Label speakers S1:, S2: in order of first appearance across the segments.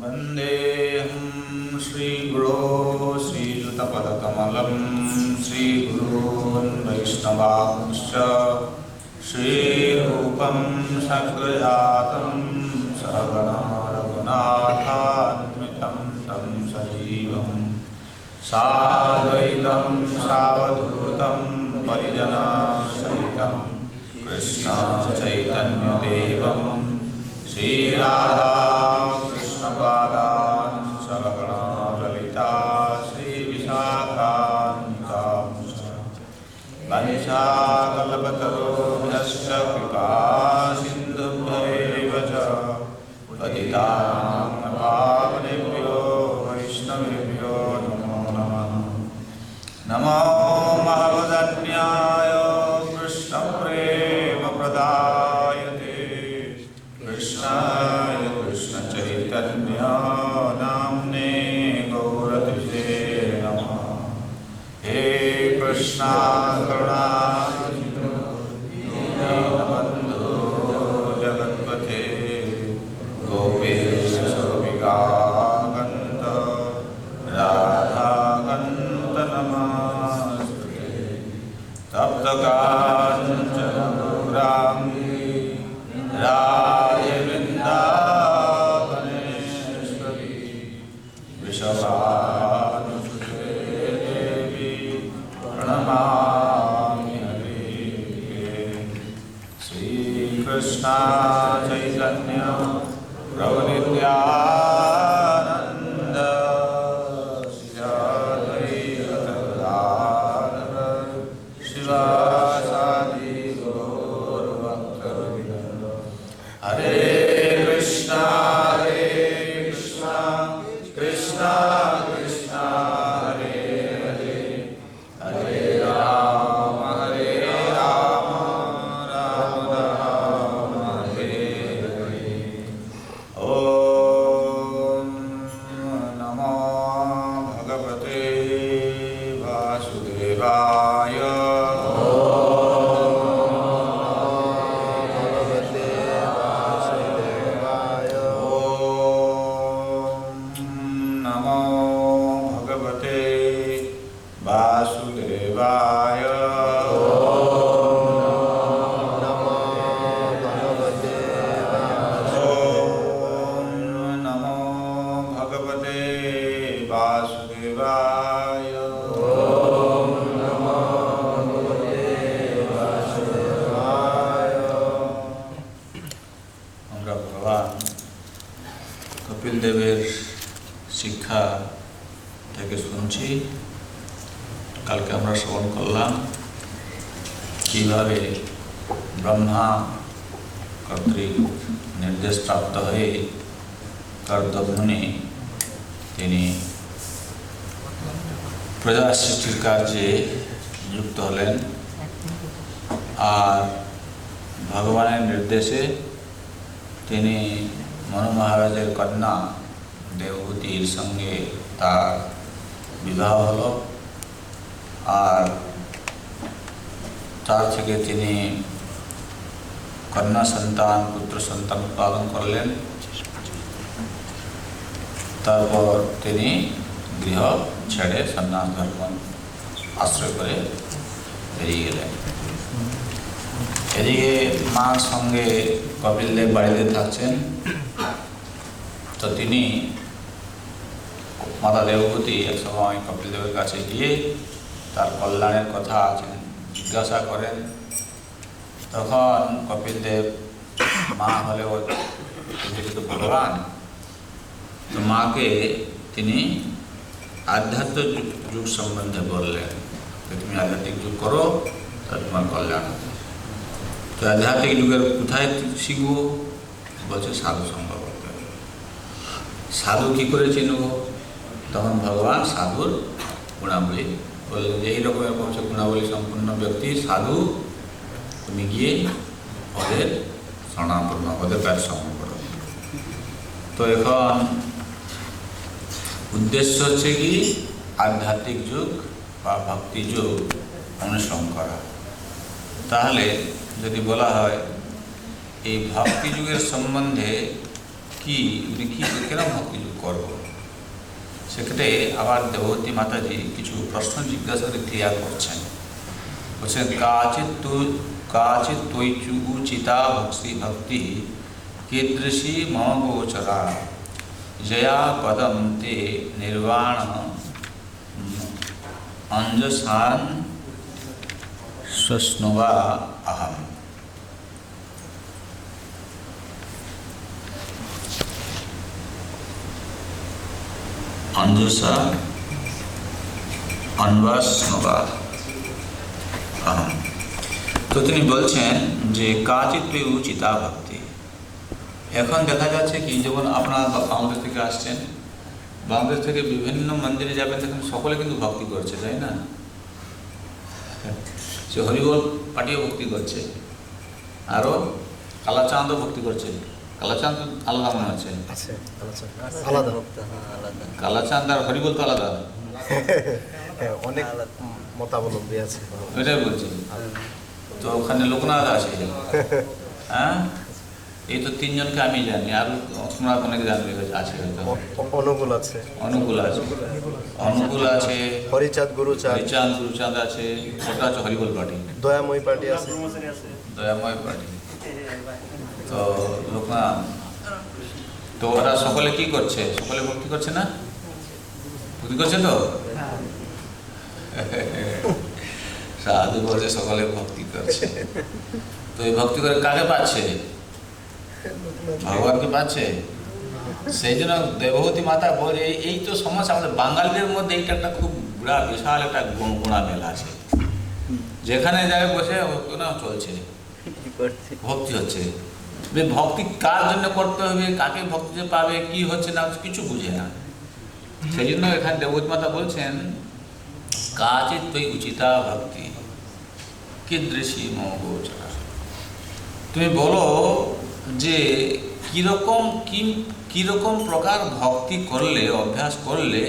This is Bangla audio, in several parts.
S1: वन्देऽहं श्रीगुरो श्रीयुतपदकमलं श्रीगुरून् वैष्णवांश्च श्रीरूपं सग्रजातं सहगणा रघुनाथान्वितं तं सजीवं साद्वैतं सावधूतं परिजनसहितं कृष्ण चैतन्यदेवं श्रीराधा कृष्णपादान् सहगणा ललिता श्रीविशाखान्वितांश्च वंशाकल्पतरुभ्यश्च कृपा सिन्धुभ्यैव च पतितानां पावनेभ्यो वैष्णवेभ्यो नमो नमः। नमो महवदन्याय कृष्णप्रेमप्रदायते कृष्णाय कृष्णचैतन्य नाम्ने गौरतिसे नमः। हे कृष्णा करुणा दीनबन्धो जगत्पते गोपेश विगागन्त राधाकान्त नमस्ते। तप्तकाञ्चन गौराङ्गी राधे वृन्दावनेश्वरी वृषभानुसुते देवी प्रणमामि हरिप्रिये। श्रीकृष्ण चैतन्य प्रभु नित्यानन्द श्री अद्वैत गदाधर शिवासादि गौरभक्तवृन्द। हरे कृष्णा कृष्णा कृष्णा हरे हरे हरे राम राम राम শুনছি। কালকে আমরা শ্রবণ করলাম কীভাবে ব্রহ্মা কর্তৃক নির্দেশ প্রাপ্ত হয়ে কর্দমুনি তিনি প্রজা সৃষ্টির কার্যে যুক্ত হলেন, আর ভগবানের নির্দেশে তিনি মনু মহারাজের কন্যা দেবহূতির সঙ্গে তার বিবাহ হলো, আর তার থেকে তিনি কন্যা সন্তান পুত্র সন্তান উৎপাদন করলেন। তারপর তিনি গৃহ ছেড়ে সন্ন্যাস ধর্ম আশ্রয় করে বেরিয়ে গেলেন। এদিকে মার সঙ্গে কপিলদেব বাড়িতে থাকছেন, তো তিনি মাতা দেবভূতি এক সময় কপিলদেবের কাছে গিয়ে তার কল্যাণের কথা জিজ্ঞাসা করেন। তখন কপিলদেব মা হলেও কিন্তু ভগবান, তো মাকে তিনি আধ্যাত্মিক যুগ সম্বন্ধে বললেন, তুমি আধ্যাত্মিক যুগ করো, তা তোমার কল্যাণ। তো আধ্যাত্মিক যুগের কোথায় শিখবো? বলছে সাধু সঙ্গ করতে হবে। সাধু কী করে চিনব? তখন ভগবান সাধুর গুণাবলী বললেন যে এইরকম এরকম হচ্ছে গুণাবলী সম্পূর্ণ ব্যক্তি সাধু, তুমি গিয়ে ওদের শরণাপন্ন, ওদের কাজ সঙ্গ করো। তো এখন উদ্দেশ্য হচ্ছে কি আধ্যাত্মিক যুগ বা ভক্তি যুগ অনুসরণ করা। তাহলে যদি বলা হয় এই ভক্তি যুগের সম্বন্ধে কি কেন ভক্তি যুগ করব, সেক্ষেত্রে আবার দেবতী মাতাজি কিছু প্রশ্ন জিজ্ঞাসা করে ক্লিয়ার করছেন। বলছেন কাচিৎ তৈচু উচিতা ভক্তি কীদৃশী মম গোচরা জয়া পদম তে নির্বাণ অঞ্জসান শশ্নুবা অহম। অঞ্জসা অন্বাস্নুবা অহম। তো তিনি বলছেন যে কাচিৎ উচিতা ভক্তি। এখন দেখা যাচ্ছে কি, যেমন আপনারা বাংলাদেশ থেকে আসছেন, বাংলাদেশ থেকে বিভিন্ন মন্দিরে যাবেন, দেখুন সকলে কিন্তু ভক্তি করছে, তাই না? সে হরিবল পাটিও ভক্তি করছে, আরও কালাচাঁদও ভক্তি করছে। কালাচাঁদ আলাদা মনে হচ্ছে, কালাচাঁদ আর হরিবল তো আলাদা,
S2: অনেক মতাবলম্বী আছে,
S1: ওইটাই বলছি। তো ওখানে লোকনাথ আছে, হ্যাঁ, এই তো তিনজনকে আমি জানি, আর তোমরা অনেকে জানবে আছে,
S2: অনুকূল আছে, অনুকূল আছে, হরিচাঁদ গুরুচাঁদ আছে, ওটা আছে হরিবল পার্টি, দয়াময় পার্টি আছে, দয়াময় পার্টি। তো লোকনাথ, তো ওরা সকলে কি করছে? সকলে ভক্তি করছে না? ভক্তি করছে তো? সাধু বলছে সকলে ভক্তি করছে। তো এই ভক্তি করে কাকে পাচ্ছে? ভগবানকে পাচ্ছে। সেই জন্য দেবহূতি মাতা বলে এই তো সমস্যা আমাদের বাঙালিদের মধ্যে, এইটা একটা খুব বিরাট বিশাল একটা গুণা মেলা আছে। যেখানে যাবে বসে চলছে, ভক্তি হচ্ছে। ভক্তি কার জন্য করতে হবে, কাকে ভক্তিতে পাবে, কি হচ্ছে না কিছু বুঝে না। সেই জন্য এখানে দেবহূতি মাতা বলছেন কাচিৎ তৈ উচিতা ভক্তি কীদৃশী মম গোচরা। তুমি বলো যে কীরকম প্রকার ভক্তি করলে, অভ্যাস করলে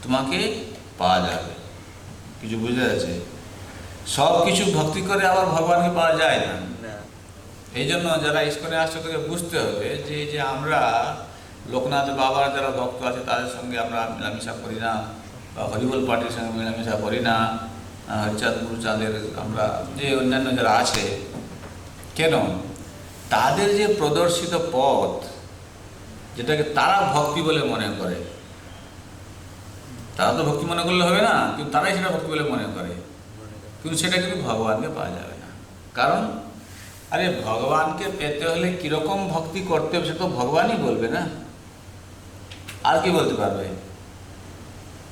S2: তোমাকে পাওয়া যাবে। কিছু বুঝে যাচ্ছে? সব কিছু ভক্তি করে আবার ভগবানকে পাওয়া যায় না। এই জন্য যারা ইস্কনে আসছে তাদেরকে বুঝতে হবে যে আমরা লোকনাথ বাবার যারা ভক্ত আছে তাদের সঙ্গে আমরা মেলামেশা করি না, বা হরিবল পার্টির সঙ্গে মেলামেশা করি না, হরিচাঁদ গুরুচাঁদের আমরা যে অন্যান্য যারা আছে, কেন? তাদের যে প্রদর্শিত পথ, যেটাকে তারা ভক্তি বলে মনে করে, তারা তো ভক্তি মনে করলে হবে না, কিন্তু তারাই সেটা ভক্তি বলে মনে করে, কিন্তু সেটা কিন্তু ভগবানকে পাওয়া যাবে না। কারণ আরে ভগবানকে পেতে হলে কীরকম ভক্তি করতে হবে সে তো ভগবানই বলবে না, আর কি বলতে পারবে?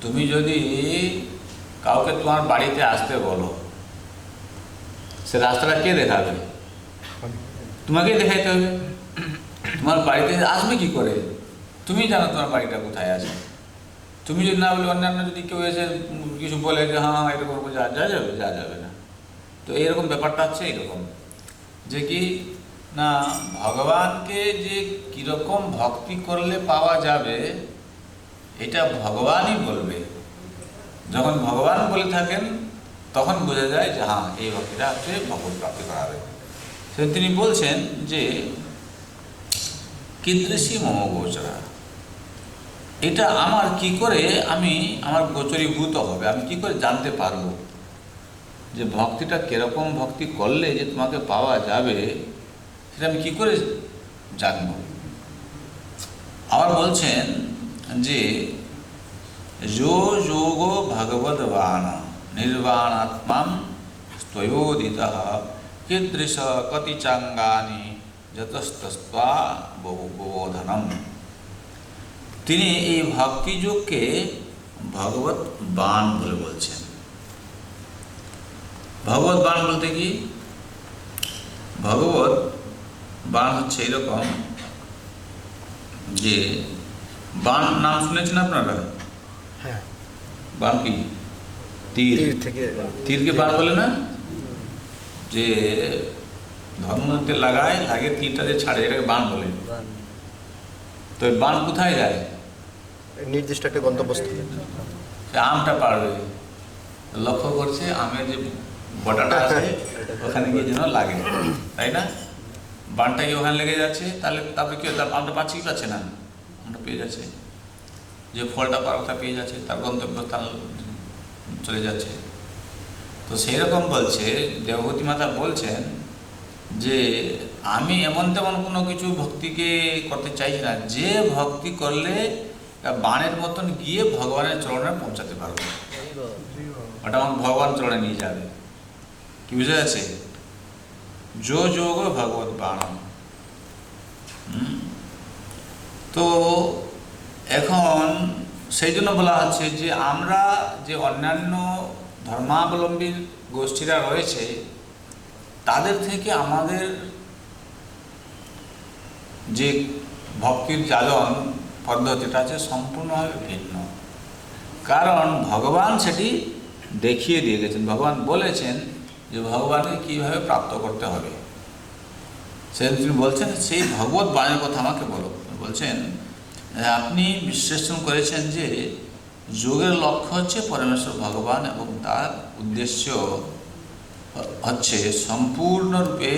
S1: তুমি যদি কাউকে তোমার বাড়িতে আসতে বলো, সে রাস্তাটা কে দেখাবে? তোমাকেই দেখাইতে হবে। তোমার বাড়িতে আসবে কি করে? তুমি জানো তোমার বাড়িটা কোথায় আছে। তুমি যদি না বলে অন্যান্য যদি কেউ এসে কিছু বলে যে হ্যাঁ এটা করবো, যা যাবে না। তো এইরকম ব্যাপারটা হচ্ছে এইরকম যে কি না, ভগবানকে যে কীরকম ভক্তি করলে পাওয়া যাবে এটা ভগবানই বলবে। যখন ভগবান বলে থাকেন তখন বোঝা যায় যে হ্যাঁ এই ভক্তিটা হচ্ছে ভগবত প্রাপ্তি করাবে। সেদিন তিনি বলছেন যে কীদৃশী মম গোচরা, এটা আমার কি করে আমার গোচরীভূত হবে, আমি কি করে জানতে পারবো যে ভক্তিটা কিরকম ভক্তি করলে যে তোমাকে পাওয়া যাবে, সেটা আমি কি করে জানব? আবার বলছেন যে যো যোগ ভগবদ্বান নির্বাণাত্মাম স্তয়োদিতঃ কীদৃশ কতি চাঙ্গানি যতস্তস্ত্বা বোধনম। তিনি এই ভক্তিযোগকে ভগবত বাণ বলে বলছেন। ভগবত বাণ বলতে কি? ভগবত বাণ হচ্ছে এরকম যে বাণ নাম শুনেছেন আপনারা?
S3: হ্যাঁ।
S1: বাণ কি? তীর। তীরকে বাণ বলে না? যে ধর্মতে লাগিয়ে তীরটা যে ছাড়ে এটাকে বাণ বলে। তো বাণ কোথায় যায়?
S3: নির্দিষ্ট একটা গন্তব্যস্থলে।
S1: সে আমটা পারবে, লক্ষ্য করছে আমের যে বটাটা আছে ওখানে গিয়ে যেন লাগে, তাই না? বানটা গিয়ে ওখানে লেগে যাচ্ছে, তারপরে কি তার আমটা পাচ্ছে কি পাচ্ছে না? আমটা পেয়ে যাচ্ছে, যে ফলটা পাওয়ার কথা পেয়ে যাচ্ছে, তার গন্তব্যস্থান চলে যাচ্ছে। তো সেই রকম বলছে দেবভূতি মাতা বলছেন যে আমি এমন তেমন কোনো কিছু ভক্তিকে করতে চাইছি না, যে ভক্তি করলে বাণের মতন গিয়ে ভগবানের চরণে পৌঁছাতে পারবো, ওটা আমাকে ভগবান চরণে নিয়ে যাবে। কি বুঝে যাচ্ছে? যো যোগ ভগবত বাণ। তো এখন সেই জন্য বলা হচ্ছে যে আমরা যে অন্যান্য ধর্মাবলম্বী গোষ্ঠীরা রয়েছে তাদের থেকে আমাদের যে ভক্তির জালন পদ্ধতিটা আছে সম্পূর্ণভাবে ভিন্ন। কারণ ভগবান সেটি দেখিয়ে দিয়ে গেছেন। ভগবান বলেছেন যে ভগবানকে কীভাবে প্রাপ্ত করতে হবে। সেদিন তিনি বলছেন সেই ভগবত বাণীর কথা আমাকে বলো। বলছেন আপনি বিশ্লেষণ করেছেন যে যোগের লক্ষ্য হচ্ছে পরমেশ্বর ভগবান এবং তার উদ্দেশ্য হচ্ছে সম্পূর্ণরূপে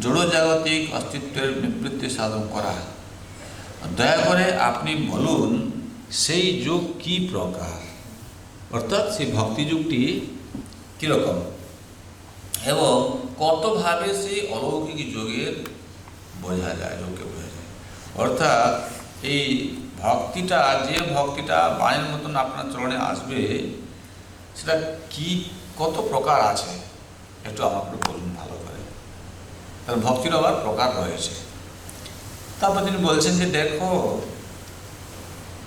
S1: জড়জাগতিক অস্তিত্বের নিবৃত্তি সাধন করা। দয়া করে আপনি বলুন সেই যোগ কি প্রকার, অর্থাৎ সেই ভক্তি যুগটি কীরকম এবং কতভাবে সেই অলৌকিক যোগের বোঝা যায়, যোগকে বোঝা যায়। অর্থাৎ এই ভক্তিটা, যে ভক্তিটা বাণীর মতন আপনার চরণে আসবে, সেটা কি কত প্রকার আছে একটু আমাকে বলুন ভালো করে। তার ভক্তির আবার প্রকার রয়েছে। তারপর তিনি বলছেন যে দেখো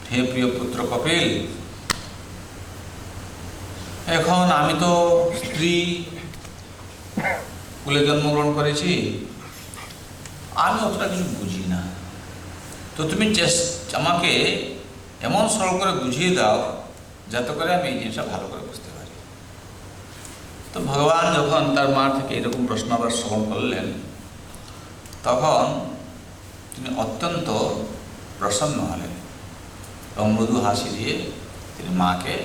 S1: হে প্রিয় পুত্র কপিল, এখন আমি তো স্ত্রী কুলে জন্মগ্রহণ করেছি, আমি অতটা কিছু বুঝি না। তো তুমি আমাকে এমন সরল করে বুঝিয়ে দাও যাতে করে আমি এই জিনিসটা ভালো করে বুঝতে পারি। তো ভগবান যখন তার মা থেকে এরকম প্রশ্ন আবার শ্রবণ করলেন তখন তিনি অত্যন্ত প্রসন্ন হলেন এবং মৃদু হাসি দিয়ে তিনি মাকে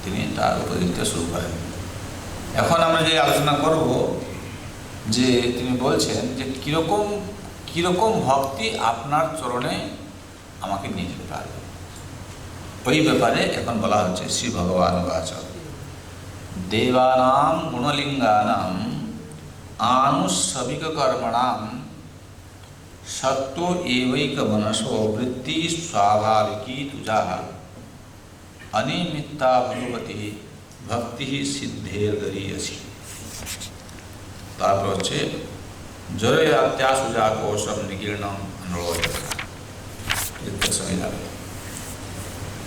S1: তিনি তার উপদেশ দিতে শুরু করেন। এখন আমরা যে আলোচনা করব যে তিনি বলছেন যে কীরকম ভক্তি আপনার চরণে আমাকে নিয়ে যেতে পারবে, ওই ব্যাপারে এখন বলা হচ্ছে। শ্রী ভগবান বাচ দেবানাম গুণলিঙ্গানাম আনুষবিক কর্মণাম সত্য এবৈক মনসো বৃত্তি স্বাভাবিকী তুজা অনিমিত্তা ভগবতী ভক্তি সিদ্ধের গরিয়সি। তারপর হচ্ছে জরে আত্যাসুজা কোশম নিকীর্ণম অনুরোধ।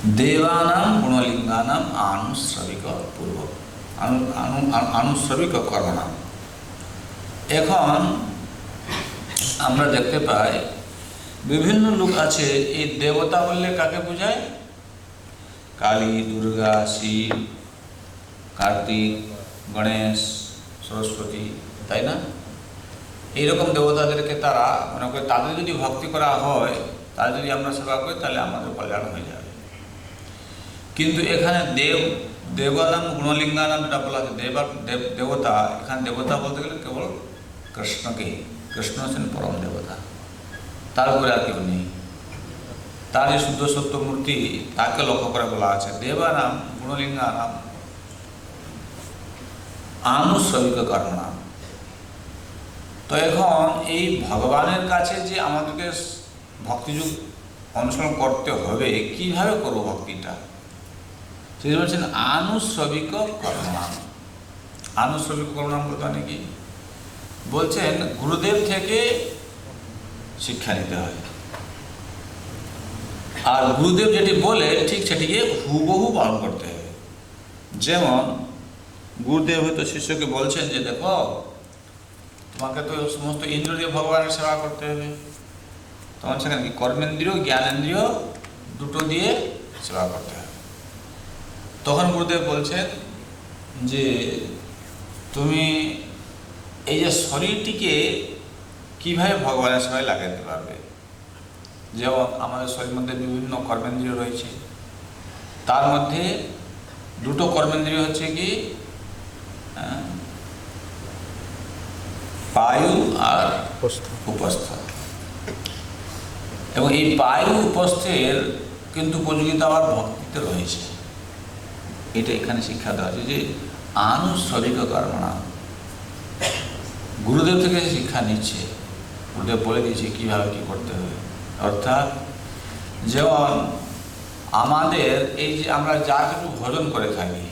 S2: দেবানাম গুণলিঙ্গানাম আনুশ্রবিক পূর্ব আনুশ্রবিক কর্মনাম। এখন আমরা দেখতে পাই বিভিন্ন লোক আছে, এই দেবতা বললে কাকে বোঝায়? কালী, দুর্গা, শিব, কার্তিক, গণেশ, সরস্বতী, তাই না? এইরকম দেবতাদেরকে তারা মনে করে তাদের যদি ভক্তি করা হয়, তাদের যদি আমরা সেবা করি, তাহলে আমাদের কল্যাণ হয়ে যাবে। কিন্তু এখানে দেবানাম গুণলিঙ্গানাম যেটা বলা আছে, দেবতা, এখানে দেবতা বলতে গেলে কেবল কৃষ্ণকে, কৃষ্ণ হচ্ছেন পরম দেবতা, তারপরে আর কেউ নেই। তার যে শুদ্ধ সত্য মূর্তি, তাকে লক্ষ্য করে বলা আছে দেবানাম গুণলিঙ্গানাম আনুশ্রবিক কর্মনাম। তো এখন এই ভগবানের কাছে যে আমাদেরকে ভক্তিযুগ অনুসরণ করতে হবে, কিভাবে করবো ভক্তিটা? সেটা বলছেন আনুশ্রবিক কর্মনাম। আনুশ্রবিক কর্মনাম বলতে মানে কি? বলছেন গুরুদেব থেকে শিক্ষা নিতে হয়, আর গুরুদেব যেটি বলে ঠিক সেটিকে হুবহু পালন করতে হবে। যেমন গুরুদেব হয়তো শিষ্যকে বলছেন যে দেখো, তোমাকে তো সমস্ত ইন্দ্রিয় দিয়ে ভগবানের সেবা করতে হবে, তখন সেখানে কি কর্মেন্দ্রিয়, জ্ঞানেন্দ্রিয় দুটো দিয়ে সেবা করতে হবে। তখন গুরুদেব বলছেন যে তুমি এই যে শরীরটিকে কিভাবে ভগবানের সেবায় লাগাতে পারবে। যেমন আমাদের শরীরের মধ্যে বিভিন্ন কর্মেন্দ্রিয় রয়েছে, তার মধ্যে দুটো কর্মেন্দ্রিয় হচ্ছে কি পায়ু আর উপস্থ। এবং এই পায়ু উপস্থের কিন্তু উপযোগিতা আবার ভক্তিতে রয়েছে। এটা এখানে শিক্ষা দেওয়া আছে যে আনুশ্রবিক কর্মনাম। গুরুদেব থেকে শিক্ষা নিচ্ছে, গুরুদেব বলে দিয়েছে কীভাবে কী করতে হবে। অর্থাৎ যেমন আমাদের এই যে আমরা যা কিছু ভোজন করে থাকি,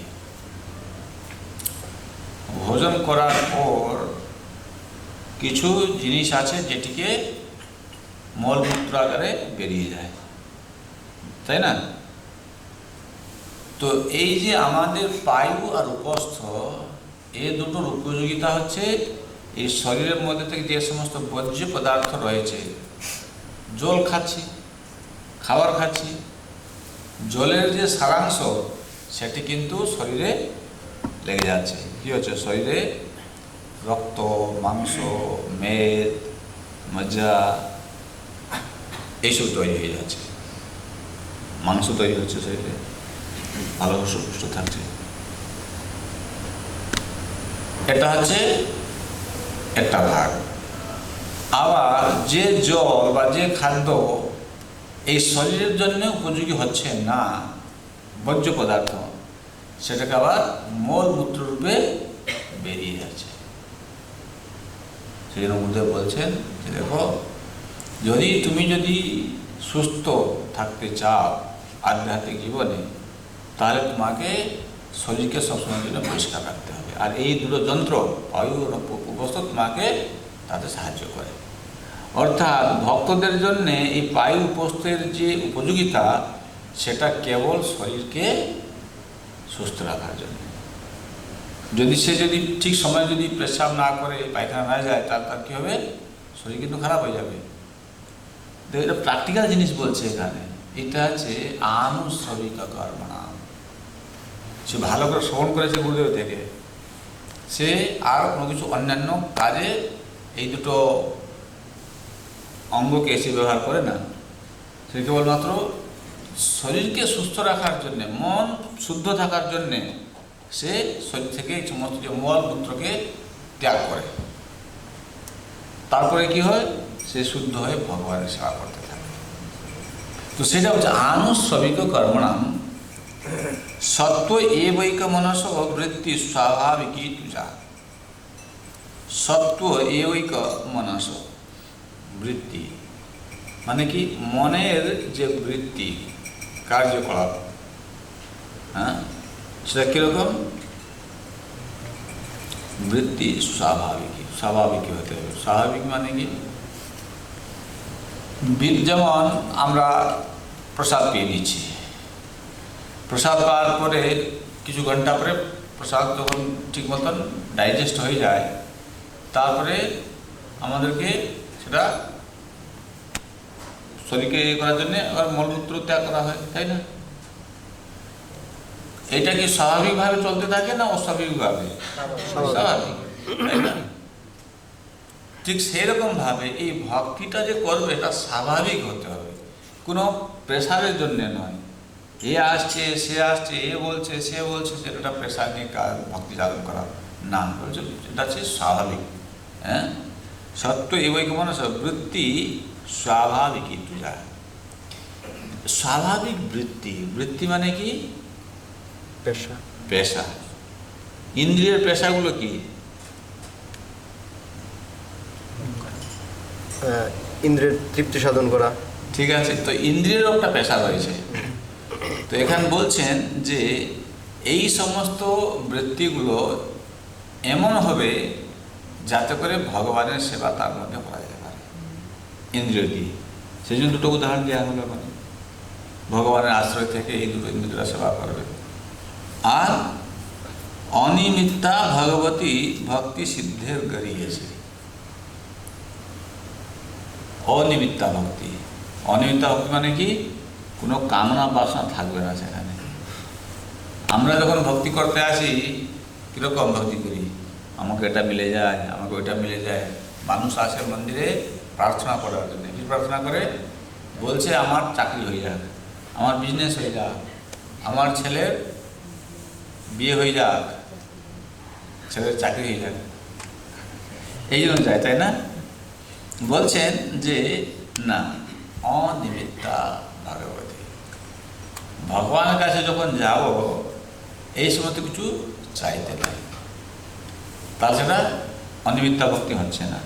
S2: ভোজন করার পর কিছু জিনিস আছে যেটিকে মলমূত্র আকারে বেরিয়ে যায়, তাই না? তো এই যে আমাদের পায়ু আর উপস্থ, এই দুটোর উপযোগিতা হচ্ছে এই শরীরের মধ্যে থেকে যে সমস্ত বর্জ্য পদার্থ রয়েছে, জল খাচ্ছি, খাবার খাচ্ছি, জলের যে সারাংশ সেটি কিন্তু শরীরে লেগে যাচ্ছে। কী হচ্ছে? শরীরে রক্ত, মাংস, মেদ, মজ্জা এইসব তৈরি হয়ে যাচ্ছে, মাংস তৈরি হচ্ছে শরীরে, ভালো সুপুষ্ট থাকছে। এটা হচ্ছে একটা ভাগ। আবার যে জল বা যে খাদ্য এই শরীরের জন্য উপযোগী হচ্ছে না, বর্জ্য পদার্থ, সেটাকে আবার মলমূত্র রূপে বেরিয়ে যাচ্ছে। সেই জন্য বুদ্ধদেব বলছেন যে দেখো, তুমি যদি সুস্থ থাকতে চাও আধ্যাত্মিক জীবনে, তাহলে তোমাকে শরীরকে সবসময়ের জন্য পরিষ্কার রাখতে হবে। আর এই দুটো যন্ত্র বায়ু উপস্থ তোমাকে তাতে সাহায্য করে। অর্থাৎ ভক্তদের জন্যে এই বায়ু উপস্থের যে উপযোগিতা, সেটা কেবল শরীরকে সুস্থ রাখার জন্য। সে যদি ঠিক সময়ে যদি পেশাব না করে, পায়খানা না যায়, তার কী হবে? শরীর কিন্তু খারাপ হয়ে যাবে। দেখো, এটা প্র্যাকটিক্যাল জিনিস বলছে এখানে। এটা হচ্ছে আনুশ্রবিক কর্মনাম। সে ভালো করে শ্রবণ করেছে গুরুদেব থেকে, সে আর কোনো কিছু অন্যান্য কাজে এই দুটো অঙ্গকে এসে ব্যবহার করে না। সে কেবলমাত্র শরীরকে সুস্থ রাখার জন্যে, মন শুদ্ধ থাকার জন্যে সে শরীর থেকে এই সমস্ত যে মলমূত্রকে ত্যাগ করে। তারপরে কি হয়? সে শুদ্ধ হয়ে ভগবানের সেবা করতে থাকে। তো সেটা হচ্ছে আনুশ্রবিক কর্মনাম সত্ত্ব এবৈক মনস বৃত্তি স্বাভাবিকী তুজা। সত্ত্ব এবৈক মনস বৃত্তি মানে কি? মনের যে বৃত্তি, কার্যকলাপ, হ্যাঁ, সেটা কীরকম? বৃত্তি স্বাভাবিক হতে হবে। স্বাভাবিক মানে কি? যেমন আমরা প্রসাদ পেয়ে নিচ্ছি, প্রসাদ পাওয়ার পরে কিছু ঘন্টা পরে প্রসাদ যখন ঠিক মতন ডাইজেস্ট হয়ে যায়, তারপরে আমাদেরকে সেটা শরীরকে ইয়ে করার জন্য আবার মলমূত্র ত্যাগ করা হয়, তাই না? এটা কি স্বাভাবিকভাবে চলতে থাকে না অস্বাভাবিকভাবে? স্বাভাবিক, তাই না? ঠিক সেরকম ভাবে এই ভক্তিটা যে করবে এটা স্বাভাবিক হতে হবে, কোনো প্রেসারের জন্য নয়। এ আসছে, সে আসছে, এ বলছে, সে বলছে, সেটা প্রেসার নিয়ে ভক্তি সাধন করা না, বলছে এটা হচ্ছে স্বাভাবিক। হ্যাঁ, সত্য এবার মানে বৃত্তি স্বাভাবিক তুজা। স্বাভাবিক বৃত্তি, বৃত্তি মানে কি?
S3: পেশা।
S2: পেশা। ইন্দ্রিয়ের পেশাগুলো কি?
S3: ইন্দ্রিয়ের তৃপ্তি সাধন করা।
S2: ঠিক আছে, তো ইন্দ্রিয়েরও একটা পেশা রয়েছে। তো এখানে বলছেন যে এই সমস্ত বৃত্তিগুলো এমন হবে যাতে করে ভগবানের সেবা তার মধ্যে করা যেতে পারে ইন্দ্রিয় দিয়ে। সেই জন্য দুটো উদাহরণ দেওয়া হলো, মানে ভগবানের আশ্রয় থেকে এই দুটো ইন্দ্রিয়রা সেবা করবে। আর অনিমিত্তা ভগবতী ভক্তি সিদ্ধের গড়িয়েছে। অনিমিত্তা ভক্তি, অনিমিত্তা ভক্তি মানে কি? কোনো কামনা বাসনা থাকবে না সেখানে। আমরা যখন ভক্তি করতে আসি কীরকম ভক্তি করি? আমাকে এটা মিলে যায়, আমাকে ওইটা মিলে যায়। মানুষ আসে মন্দিরে প্রার্থনা করার জন্য। কি প্রার্থনা করে? বলছে আমার চাকরি হয়ে যাক, আমার বিজনেস হয়ে যাক, আমার ছেলের বিয়ে হয়ে যাক, ছেলের চাকরি হয়ে যাক, এই জন্য যায়, তাই না? বলছেন যে না, অনিমিত্তা ভগবতী, ভগবানের কাছে যখন যাব এই সমস্ত কিছু চাইতে নাই, তাছাড়া অনিমিত্তা ভক্তি হচ্ছে না।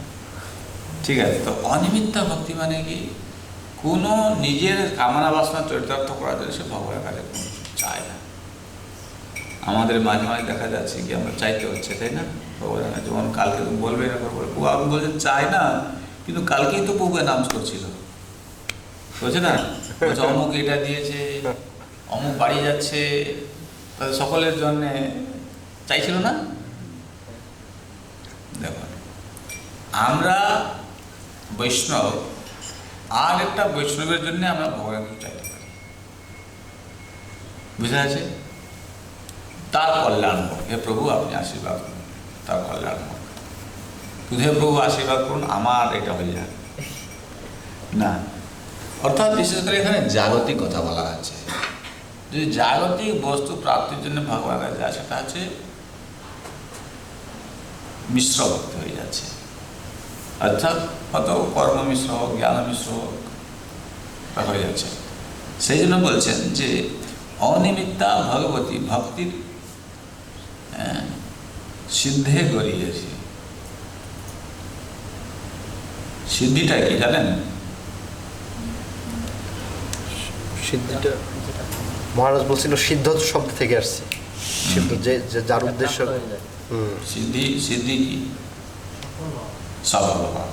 S2: ঠিক আছে, তো অনিমিত্তা ভক্তি মানে কি? কোনো নিজের কামনা বাসনা চরিতার্থ করার জন্য সে ভগবানের কাছে কোনো কিছু চায় না। আমাদের মাঝে মাঝে দেখা যাচ্ছে কি আমরা চাইতে হচ্ছে, তাই না? ভগবানের কাছে যেমন কালকে তুমি বলবে না করবো, আপনি বলছেন চাই না, কিন্তু কালকেই তো প্রভু অ্যানাউন্স করছিল, বলছে না? বলছে অমুক এটা দিয়েছে, অমুক বাড়ি যাচ্ছে, তাদের সকলের জন্যে চাইছিল না? দেখুন, আমরা বৈষ্ণব, আর একটা বৈষ্ণবের জন্য আমরা ভগবানকে চাইতে পারি, বুঝা আছে? তার কল্যাণ হোক, হে প্রভু আপনি আশীর্বাদ করুন, তার কল্যাণ হোক। শুধু হে প্রভু আশীর্বাদ করুন আমার এটা হয়ে যাক না। অর্থাৎ বিশেষ করে এখানে জাগতিক কথা বলা আছে। যদি জাগতিক বস্তু প্রাপ্তির জন্য ভগবানের কাছে যায়, সেটা হচ্ছে মিশ্র ভক্তি হয়ে যাচ্ছে। অর্থাৎ কত কর্ম মিশ্র হোক, জ্ঞান মিশ্র হোক, তা হয়ে যাচ্ছে। সেই জন্য বলছেন যে অনিমিত্তা ভগবতী ভক্তির সিদ্ধে গড়িয়েছে। সিদ্ধিটা কি জানেন?
S3: সিদ্ধিটা মহারাজ বলছিল সিদ্ধ শব্দ থেকে আসছে। সিদ্ধ যে যার উদ্দেশ্য।
S2: সিদ্ধি, সিদ্ধি কি? সফল হওয়া।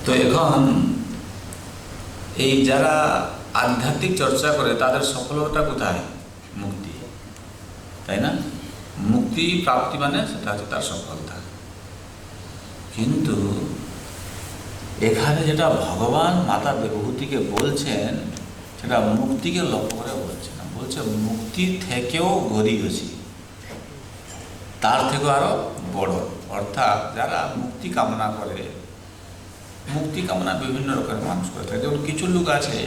S2: তো এখন এই যারা আধ্যাত্মিক চর্চা করে তাদের সফলতা কোথায়? মুক্তি, তাই না? মুক্তি প্রাপ্তি মানে সেটা হচ্ছে তার সফলতা। কিন্তু এখানে যেটা ভগবান মাতা বিভূতিকে বলছেন সেটা মুক্তিকে লক্ষ্য করে বলছে না, বলছে মুক্তি থেকেও গড়িয়েছি, তার থেকেও আরো বড়। অর্থাৎ যারা মুক্তি কামনা করে, মুক্তি কামনা বিভিন্ন রকমের মানুষ করে থাকে। যেমন কিছু লোক আছে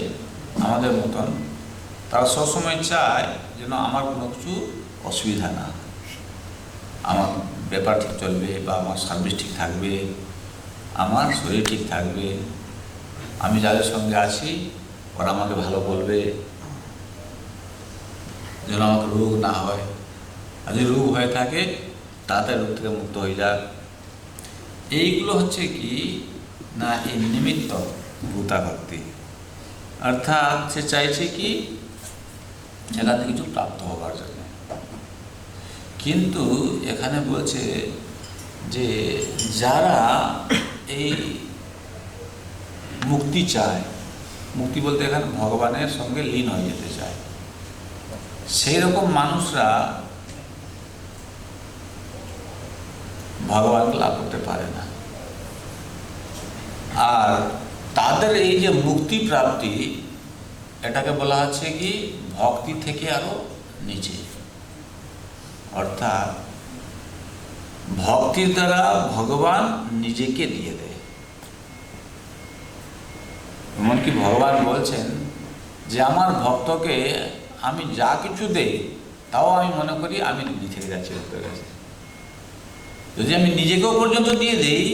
S2: আমাদের মতন, তারা সবসময় চায় যেন আমার কোনো কিছু অসুবিধা না, আমার ব্যাপার ঠিক চলবে, বা আমার সার্ভিস ঠিক থাকবে, আমার শরীর ঠিক থাকবে, আমি যাদের সঙ্গে আছি ওরা আমাকে ভালো বলবে, যেন আমাকে রোগ না হয়। আর যদি রোগ হয়ে থাকে তাড়াতাড়ি রোগ থেকে মুক্ত হয়ে যাক। এইগুলো হচ্ছে কি না, এই নিমিত্ত ভূতা ভক্তি। অর্থাৎ সে চাইছে কি সেখান থেকে কিছু প্রাপ্ত হবার জন্য। কিন্তু এখানে বলছে যে যারা এই মুক্তি চায়, মুক্তি বলতে এখানে ভগবানের সঙ্গে লীন হয়ে যেতে চায়, সেই রকম মানুষরা ভগবানকে লাভ করতে পারে না। আর তাদের এই যে মুক্তি প্রাপ্তি, এটাকে বলা হচ্ছে কি ভক্তি থেকে আরো নিচে, অর্থাৎ ভক্তির দ্বারা ভগবান নিজেকে দিয়ে দেয়। এমনকি ভগবান বলছেন যে আমার ভক্তকে আমি যা কিছু দেই তাও আমি মনে করি আমি নিজে যাচ্ছি ভক্তের কাছে। যদি আমি নিজেকেও পর্যন্ত দিয়ে দিই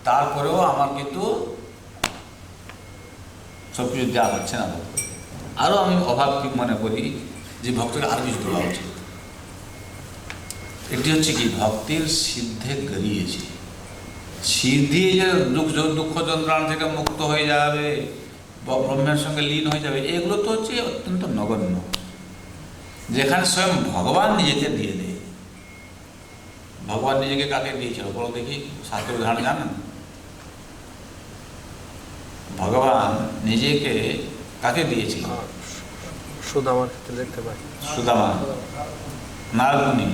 S2: তারপরেও আমার কিন্তু সব কিছু দেওয়া হচ্ছে না ভক্তকে, আরও আমি অভাব মনে করি যে ভক্তকে আরও কিছু দেওয়া উচিত। এটি হচ্ছে কি ভক্তির সিদ্ধে গড়িয়েছে। সিদ্ধি যে দুঃখ যন্ত্রণা থেকে মুক্ত হয়ে যাবে বা ব্রহ্মের সঙ্গে লীন হয়ে যাবে, এগুলো তো হচ্ছে অত্যন্ত নগণ্য, যেখানে স্বয়ং ভগবান নিজেকে দিয়ে দেয়। ভগবান নিজেকে কাকে দিয়েছিল বলো দেখি, শাস্ত্র উদাহরণ জানেন? ভগবান নিজেকে কাকে দিয়েছিল?
S3: সুদামার ক্ষেত্রে দেখতে পাই।
S2: সুদামা, নারদমুনি।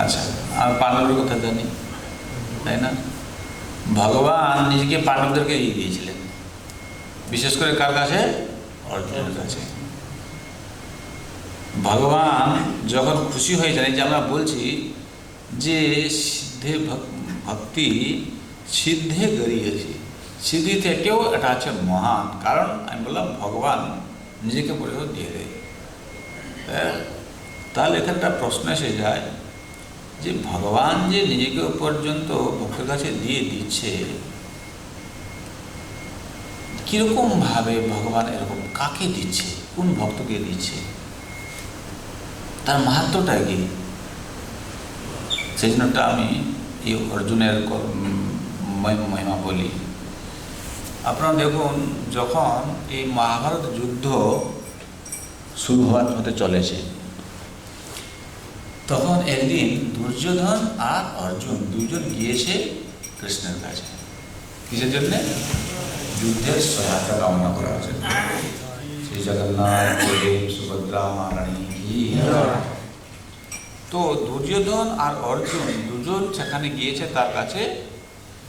S2: আচ্ছা, আর পাণ্ডবের কথা জানি, তাই না? ভগবান নিজেকে পাণ্ডবদেরকে দিয়ে দিয়েছিলেন, বিশেষ করে কার কাছে? অর্জুনের কাছে। ভগবান যখন খুশি হয়ে যান, যে আমরা বলছি যে সিদ্ধে ভক্তি সিদ্ধে গড়িয়েছে, সিদ্ধি থেকেও এটা হচ্ছে মহান, কারণ আমি বললাম ভগবান নিজেকে পরিচয় দিয়ে দেয়। তাহলে এখানে একটা প্রশ্ন এসে যায় যে ভগবান যে নিজেকে পর্যন্ত ভক্তের কাছে দিয়ে দিচ্ছে, কিরকম ভাবে ভগবান এরকম কাকে দিচ্ছে, কোন ভক্তকে দিচ্ছে, তার মাহাত্ম্যটা কি? সেই জন্যটা আমি এই অর্জুনের মহিমা বলি। আপনারা দেখুন, যখন এই মহাভারত যুদ্ধ শুরু হতে চলেছে, তখন একদিন দুর্যোধন আর অর্জুন দুজন গিয়েছে কৃষ্ণের কাছে। কিসের জন্য? যুদ্ধের সহায়তা কামনা করার জন্য। শ্রী জগন্নাথ দেব সুভদ্রা মহারানী কি। তো দুর্যোধন আর অর্জুন দুজন সেখানে গিয়েছে তার কাছে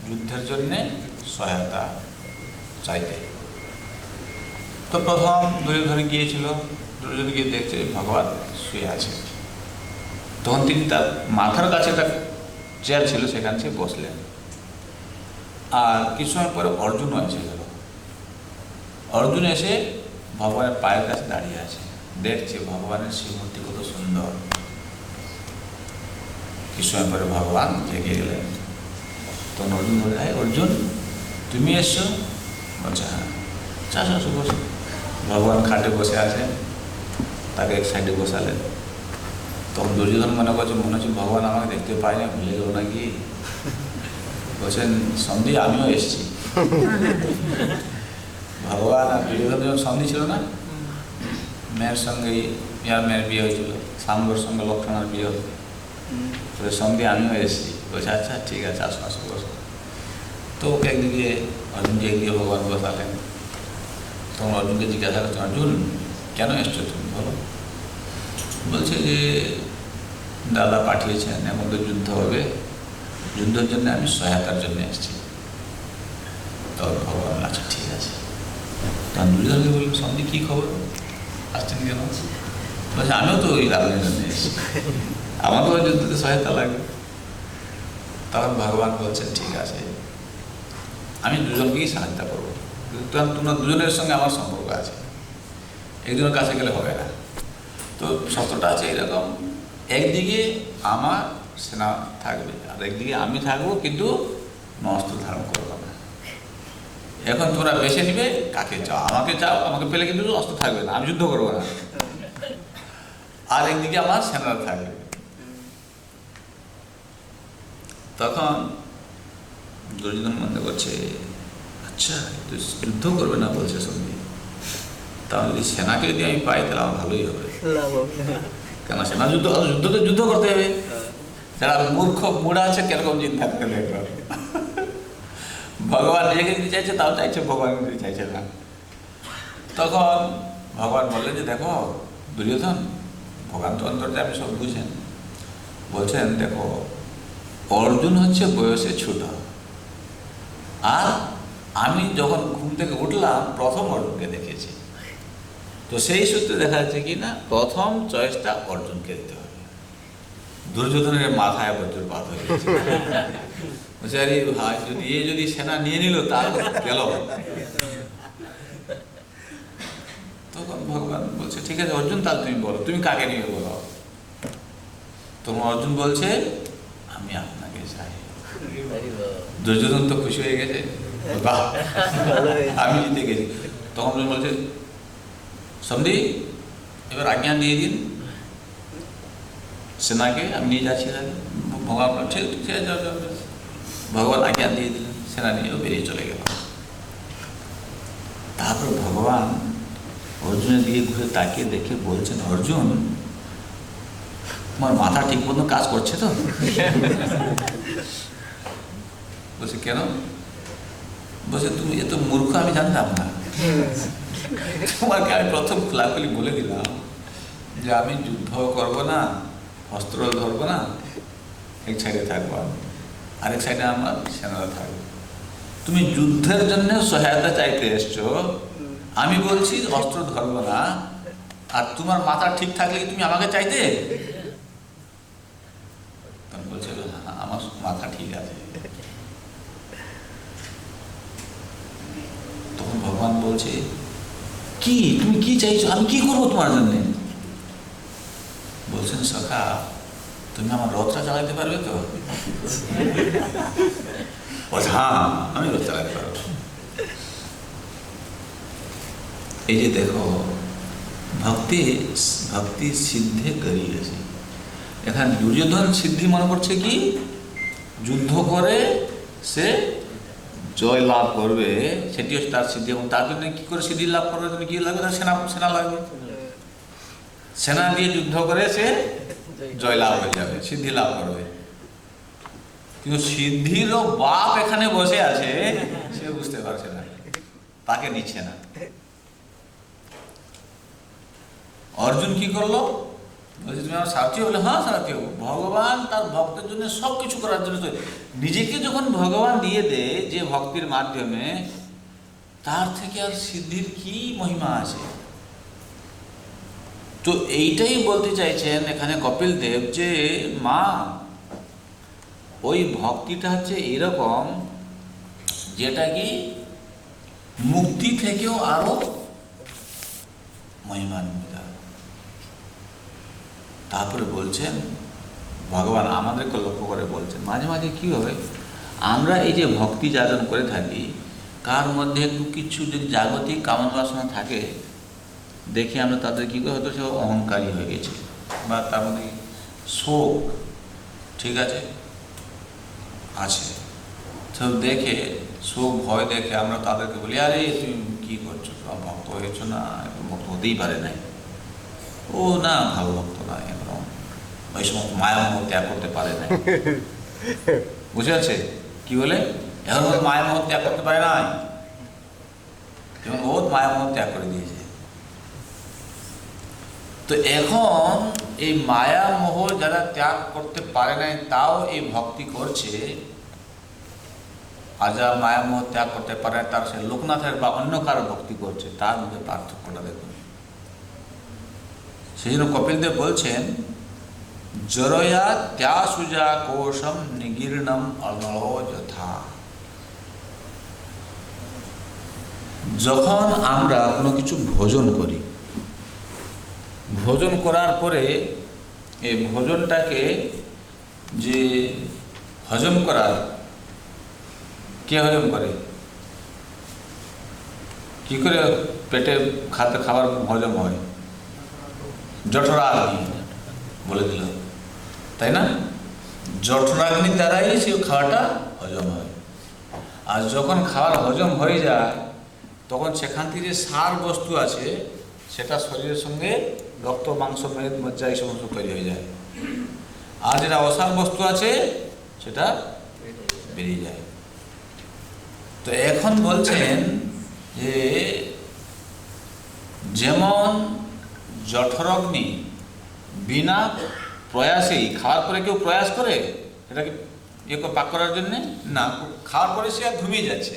S2: যুদ্ধের জন্য সহায়তা চাইতে। তো প্রথম দুর্যোধন গিয়েছিল, দুর্যোধন গিয়ে দেখছে ভগবান শুয়ে আছে। তখন তিনি তার মাথার কাছে একটা চেয়ার ছিল, সেখানে সে বসলেন। আর কিছু সময় পরে অর্জুনও এসে গেল। অর্জুন এসে ভগবানের পায়ের কাছে দাঁড়িয়ে আছে, দেখছে ভগবানের শ্রীমূর্তি কত সুন্দর। কিছু সময় পরে ভগবান জেগে গেলেন। তখন অর্জুন বলে, অর্জুন তুমি এসছো? বলছে হ্যাঁ। চাষ আসো, বসে। ভগবান খাটে বসে আছেন, তাকে এক সাইডে বসালেন। তখন দুর্যোধন মনে করছে, মনে হচ্ছে ভগবান আমাকে দেখতে পায় না, ভুলে গেল নাকি। বলছেন সন্ধি আমিও এসছি। ভগবান আর দুর্যোধন যখন সন্ধি ছিল না, মেয়ের সঙ্গে মেয়ের বিয়ে হয়েছিল, সাম্বর সঙ্গে লক্ষণার বিয়ে হতো, তো সন্ধি আমিও এসছি। বলছে আচ্ছা ঠিক আছে, আসো আসো বসো। তো ওকে একদিকে অর্জুনকে একদিকে ভগবান বসালেন। তখন অর্জুনকে জিজ্ঞাসা করছে, অর্জুন কেন এসছো তুমি, বলো। বলছে যে দাদা পাঠিয়েছেন, এখন তো যুদ্ধ হবে, যুদ্ধের জন্য আমি সহায়তার জন্য এসেছি। তখন ভগবান আচ্ছা ঠিক আছে। তখন দুর্যোধনকে বলল, সন্ধি কী খবর, আসছেন কেন? বলছে আমিও তো ওই কারণের জন্য এসেছি, আমাকেও যুদ্ধতে সহায়তা লাগবে। তখন ভগবান বলছেন ঠিক আছে, আমি দুজনকেই সাহায্য করবো, তোমরা দুজনের সঙ্গে আমার সম্পর্ক আছে, একজনের কাছে গেলে হবে না। তো শর্তটা আছে এরকম, একদিকে আমার সেনা থাকবে আর একদিকে আমি থাকবো, কিন্তু অস্ত্র ধারণ করবো না। এখন তোমরা বেছে নিবে কাকে চাও, আমাকে চাও, আমাকে পেলে কিন্তু অস্ত্র থাকবে না, আমি যুদ্ধ করবো না, আর একদিকে আমার সেনারা থাকবে। তখন দুর্যোধন মনে করছে, আচ্ছা যুদ্ধ করবে না বলছে সন্ধি, তাহলে যদি সেনাকে যদি আমি পাই তাহলে আমার ভালোই হবে। কেন সেনা যুদ্ধ তো যুদ্ধ করতে হবে, যারা মূর্খ মুড়া আছে কিরকম চিন্তা করে দেখবে। ভগবান নিজেকে দিতে চাইছে, তাও চাইছে, ভগবান দিতে চাইছে না। তখন ভগবান বললেন যে দেখো দুর্যোধন, ভগবান তো অন্তর্যামী সব বুঝেন, বলছেন দেখো অর্জুন হচ্ছে বয়সে ছোট, আর আমি যখন ঘুম থেকে উঠলাম প্রথম অর্জুনকে দেখেছি, তো সেই সূত্রে দেখা যাচ্ছে কি না প্রথম চয়েসটা অর্জুনকে দিতে হবে। দুর্যোধনের মাথায় বজ্রপাত হয়ে গেছে, বলছে আরে ভাই যদি সেনা নিয়ে নিল তার গেল। তখন ভগবান বলছে ঠিক আছে অর্জুন, তাহলে তুমি বলো তুমি কাকে নিয়ে বলো। তখন অর্জুন বলছে আমি আপনাকে চাই। দুর্যোধন তো খুশি হয়ে গেছে, বাহ আমি জিতে গেছি। তখন বলছে সমধি এবার আজ্ঞা দিয়ে দিন সেনাকে, আমি নিয়ে যাচ্ছি। ভগবান ঠিক আছে যাও যাও। ভগবান আজ্ঞা দিয়ে দিলেন, সেনা নিয়েও বেরিয়ে চলে গেল। তারপর ভগবান অর্জুনের দিকে ঘুরে তাকিয়ে দেখে বলছেন অর্জুন তোমার মাথা ঠিক মতো কাজ করছে তো? বলছে কেন? বলছে তুমি এত মূর্খ আমি জানতাম না, তোমাকে আমি প্রথম খোলাখুলি বলে দিলাম যে আমি যুদ্ধ করব না, অস্ত্র ধরবো না, এক সাইডে থাকবো আমি, আরেক সাইডে আমার সেনারা থাকবে। তুমি যুদ্ধের জন্য সহায়তা চাইতে এসছো, আমি বলছি অস্ত্র ধরবো না, আর তোমার মাথা ঠিক থাকলে তুমি আমাকে চাইতে? তখন বলছে আমার মাথা ঠিক আছে। তখন ভগবান বলছে কি তুমি কি চাইছো, আমি কি করবো তোমার জন্য? বলছেন সখা তুমি আমার রথটা চালাতে পারবে তো? বলছে হ্যাঁ আমি রথ চালাতে পারবো। এই যে দেখো ভক্তি ভক্তি সিদ্ধে করিয়েছে। এখানে দুর্যোধন সিদ্ধি মনে করছে কি যুদ্ধ করে সে জয় লাভ করবে, সেটি হচ্ছে তার সিদ্ধি। এবং তার জন্য কি করে সিদ্ধি লাভ করার জন্য কি লাগবে? তার সেনা লাগবে, সেনা দিয়ে যুদ্ধ করে সে জয় লাভ হয়ে যাবে, সিদ্ধি লাভ করবে। কিন্তু সিদ্ধিরও বাপ এখানে বসে আছে, সে বুঝতে পারছে না, তাকে নিচ্ছে না। অর্জুন কি করলো? বলছে তুমি আমার সারথি হলে? হ্যাঁ সারথি হবো। ভগবান তার ভক্তের জন্য সব কিছু করার জন্য নিজেকে যখন ভগবান দিয়ে দেয় যে ভক্তির মাধ্যমে, তার থেকে আর সিদ্ধির কি মহিমা আছে? তো এইটাই বলতে চাইছেন এখানে কপিল দেব যে মা ওই ভক্তিটা হচ্ছে এরকম যেটা কি মুক্তি থেকেও আরো মহিমান্বিত। তারপরে বলছেন ভগবান আমাদেরকে লক্ষ্য করে বলছেন মাঝে মাঝে কি হয় আমরা এই যে ভক্তি যাজন করে থাকি, কার মধ্যে একটু কিছু যদি জাগতিক কামনা বাসনা থাকে, দেখে আমরা তাদের কী করে হয়তো সে অহংকারী হয়ে গেছে, বা তার মধ্যে শোক ঠিক আছে আছে, তো দেখে শোক ভয় দেখে আমরা তাদেরকে বলি আরে তুমি কী করছো, ভক্ত হয়েছো না, ভক্ত হতেই পারে নাই, ও না ভালো ভক্ত না, এরকম ওই সমস্ত মায়ামোহ ত্যাগ করতে পারে না। বুঝে আছে কি বলে? এখন মায়ামোহ ত্যাগ করতে পারে নাই, যেমন ও মায়ামোহ ত্যাগ করে দিয়েছে। তো এখন এই মায়া মোহ যারা ত্যাগ করতে পারে নাই তাও এই ভক্তি করছে, আর যারা মায়া মোহ ত্যাগ করতে পারে না তার সে লোকনাথের বা অন্য কারো ভক্তি করছে, তার মধ্যে পার্থক্যটা দেখুন। সেই জন্য কপিল দেব বলছেন জরয়া ত্যাসুজা কোশম নিগীর্ণম অনলো যথা। যখন আমরা কোনো কিছু ভোজন করি, ভোজন করার পরে এই ভোজনটাকে যে হজম করার, কে হজম করে? কি করে পেটে খাবার হজম হয়? জঠরাগ্নি বলে দিল, তাই না? জঠরাগ্নির দ্বারাই সে খাওয়াটা হজম হয়। আর যখন খাবার হজম হয়ে যায় তখন সেখান থেকে যে সার বস্তু আছে সেটা শরীরের সঙ্গে রক্ত মাংস মেদ মজ্জা এই সমস্ত তৈরি হয়ে যায়, আর যেটা অসার বস্তু আছে সেটা বেরিয়ে যায়। তো এখন বলছেন যে যেমন জঠরগ্নি বিনা প্রয়াসেই, খাওয়ার পরে কেউ প্রয়াস করে এটাকে পাক করার জন্যে? না, খাওয়ার পরে সে আর ঘুমিয়ে যাচ্ছে।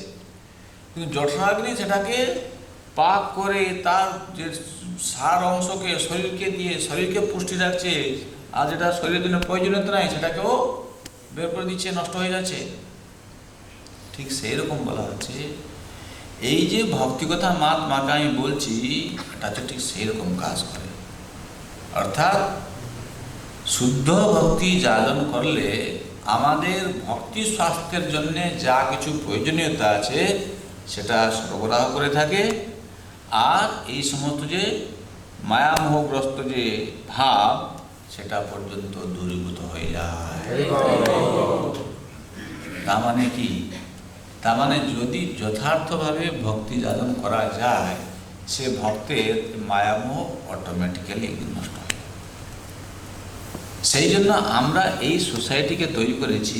S2: কিন্তু জঠরাগ্নি সেটাকে পাক করে তার যে সার অংশকে শরীরকে দিয়ে শরীরকে পুষ্টি রাখছে, আর যেটা শরীরের জন্য প্রয়োজনীয়তা নাই সেটাকেও বের করে দিচ্ছে, নষ্ট হয়ে যাচ্ছে। ঠিক সেই রকম বলা হচ্ছে, এই যে ভক্তিকথা মাকে আমি বলছি, এটা তো ঠিক সেই রকম কাজ করে। অর্থাৎ শুদ্ধ ভক্তি জাগরণ করলে আমাদের ভক্তি স্বাস্থ্যের জন্য যা কিছু প্রয়োজনীয়তা আছে সেটা সরবরাহ করে থাকে, আর এই সমস্ত যে মায়ামোহগ্রস্ত যে ভাব সেটা পর্যন্ত দূরীভূত হয়ে যায়। তার মানে কি? তার মানে যদি যথার্থভাবে ভক্তি জাগরণ করা যায়, সে ভক্তের মায়ামোহ অটোমেটিক্যালি নষ্ট হয়। সেই জন্য আমরা এই সোসাইটিকে তৈরি করেছি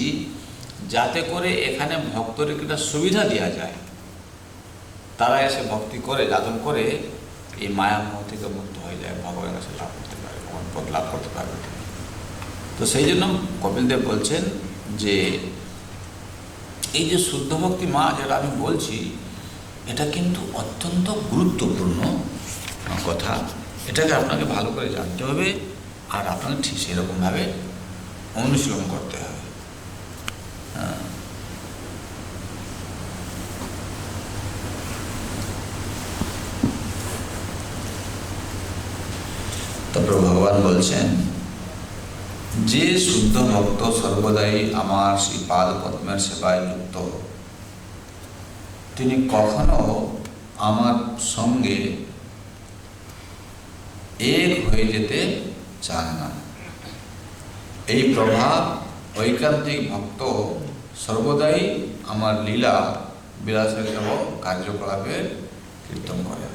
S2: যাতে করে এখানে ভক্তদের একটা সুবিধা দেওয়া যায়, তারা এসে ভক্তি করে জাগরণ করে এই মায়ামোহ থেকে মুক্ত হয়ে যায়, ভগবানের কাছে লাভ করতে পারে, ভগবান পদ লাভ করতে পারবে। তো সেই জন্য কপিলদেব বলছেন যে এই যে শুদ্ধ ভক্তি মা যেটা আমি বলছি, এটা কিন্তু অত্যন্ত গুরুত্বপূর্ণ কথা। এটাকে আপনাকে ভালো করে জানতে হবে, আর আপনাকে ঠিক সেরকমভাবে অনুশীলন করতে হবে। তারপর ভগবান বলছেন, যে শুদ্ধ ভক্ত সর্বদাই আমার শ্রী পাদ পদ্মের সেবায় যুক্ত, তিনি কখনো আমার সঙ্গে এক হয়ে যেতে চান না। এই প্রভাব ঐকান্তিক ভক্ত সর্বদাই আমার লীলা বিলাসের এবং কার্যকলাপের কীর্তন করে।